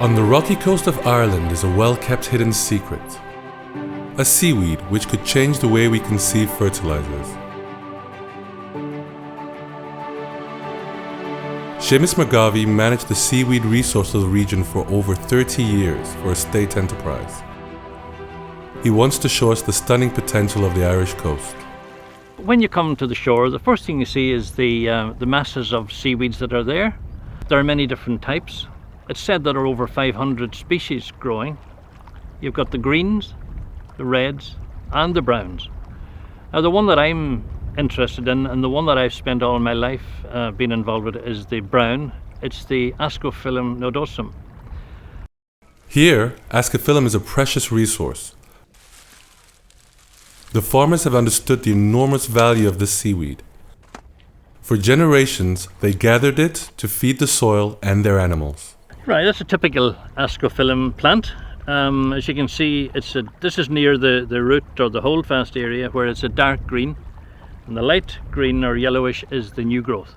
On the rocky coast of Ireland is a well-kept hidden secret. A seaweed which could change the way we conceive fertilizers. Seamus McGarvey managed the seaweed resources region for over 30 years for a state enterprise. He wants to show us the stunning potential of the Irish coast. When you come to the shore, the first thing you see is the masses of seaweeds that are there. There are many different types. It's said there are over 500 species growing. You've got the greens, the reds and the browns. Now the one that I'm interested in and the one that I've spent all my life being involved with is the brown. It's the Ascophyllum nodosum. Here, Ascophyllum is a precious resource. The farmers have understood the enormous value of this seaweed. For generations, they gathered it to feed the soil and their animals. Right, that's a typical Ascophyllum plant. As you can see, this is near the root or the holdfast area where it's a dark green, and the light green or yellowish is the new growth.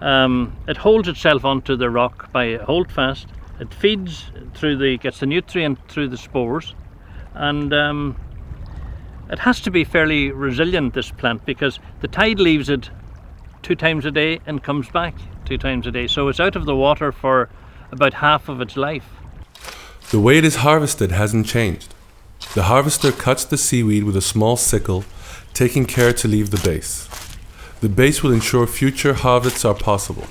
It holds itself onto the rock by holdfast. It feeds gets the nutrient through the spores, and it has to be fairly resilient, this plant, because the tide leaves it 2 times a day and comes back 2 times a day. So it's out of the water for about half of its life. The way it is harvested hasn't changed. The harvester cuts the seaweed with a small sickle, taking care to leave the base. The base will ensure future harvests are possible.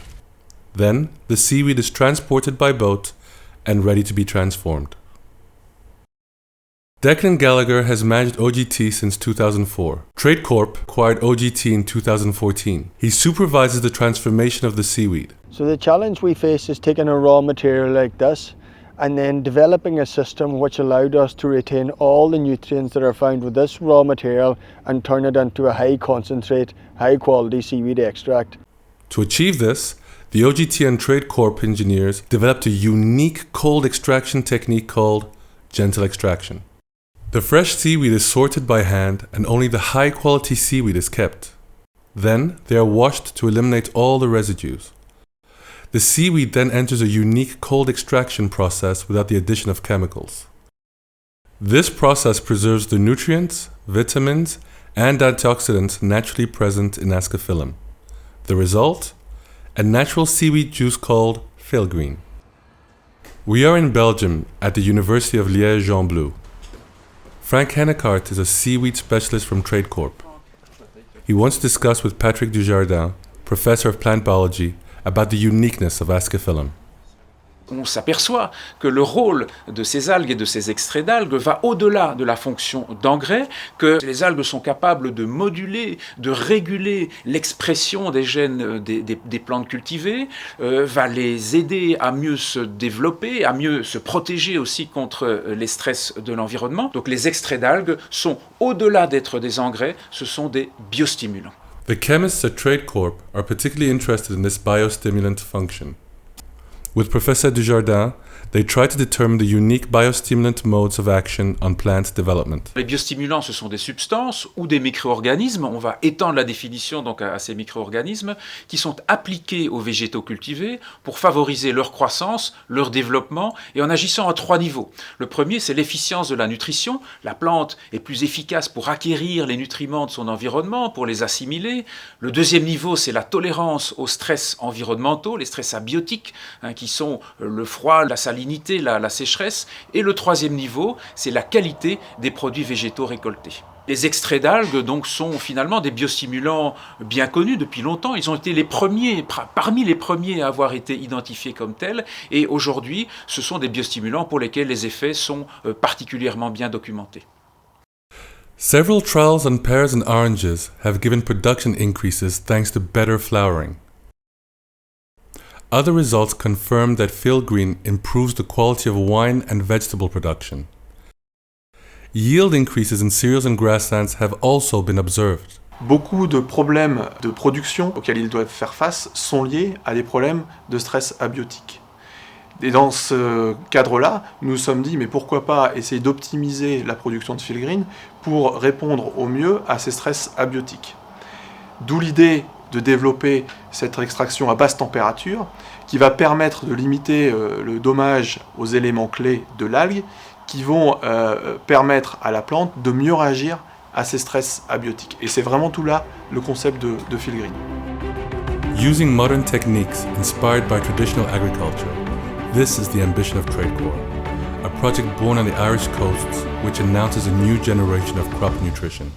Then, the seaweed is transported by boat and ready to be transformed. Declan Gallagher has managed OGT since 2004. Trade Corp acquired OGT in 2014. He supervises the transformation of the seaweed. So the challenge we face is taking a raw material like this and then developing a system which allowed us to retain all the nutrients that are found with this raw material and turn it into a high concentrate, high quality seaweed extract. To achieve this, the OGT and Trade Corp engineers developed a unique cold extraction technique called gentle extraction. The fresh seaweed is sorted by hand and only the high quality seaweed is kept. Then they are washed to eliminate all the residues. The seaweed then enters a unique cold extraction process without the addition of chemicals. This process preserves the nutrients, vitamins, and antioxidants naturally present in Ascophyllum. The result? A natural seaweed juice called Philgreen. We are in Belgium at the University of Liège-Jean-Blou. Frank Hennekart is a seaweed specialist from Trade Corp. He wants to discuss with Patrick Dujardin, professor of plant biology, about the uniqueness of Ascophyllum. On s'aperçoit que le rôle de ces algues et de ces extraits d'algues va au-delà de la fonction d'engrais, que les algues sont capables de moduler, de réguler l'expression des gènes des plantes cultivées, va les aider à mieux se développer, à mieux se protéger aussi contre les stress de l'environnement. Donc les extraits d'algues sont, au-delà d'être des engrais, ce sont des biostimulants. The chemists at Trade Corp are particularly interested in this biostimulant function. With Professor Dujardin, they try to determine the unique biostimulant modes of action on plant development. Les biostimulants, ce sont des substances ou des micro-organismes. On va étendre la définition donc à ces micro-organismes qui sont appliqués aux végétaux cultivés pour favoriser leur croissance, leur développement et en agissant à 3 niveaux. Le premier, c'est l'efficience de la nutrition. La plante est plus efficace pour acquérir les nutriments de son environnement, pour les assimiler. Le deuxième niveau, c'est la tolérance aux stress environnementaux, les stress abiotiques, qui sont le froid, la salinité, la sécheresse. Et le troisième niveau, c'est la qualité des produits végétaux récoltés. Les extraits d'algues donc sont finalement des biostimulants bien connus depuis longtemps. Ils ont été parmi les premiers à avoir été identifiés comme tels. Et aujourd'hui, ce sont des biostimulants pour lesquels les effets sont particulièrement bien documentés. Several trials on pears and oranges have given production increases thanks to better flowering. Other results confirm that Philgreen improves the quality of wine and vegetable production. Yield increases in cereals and grasslands have also been observed. Beaucoup de problèmes de production auxquels ils doivent faire face sont liés à des problèmes de stress abiotique. Et dans ce cadre-là, nous nous sommes dit, mais pourquoi pas essayer d'optimiser la production de Philgreen pour répondre au mieux à ces stress abiotiques. D'où l'idée de développer cette extraction à basse température qui va permettre de limiter le dommage aux éléments clés de l'algue qui vont permettre à la plante de mieux réagir à ces stress abiotiques. Et c'est vraiment tout là le concept de Field-Green. Using modern techniques inspired by traditional agriculture, this is the ambition of TradeCorp, a project born on the Irish coasts which announces a new generation of crop nutrition.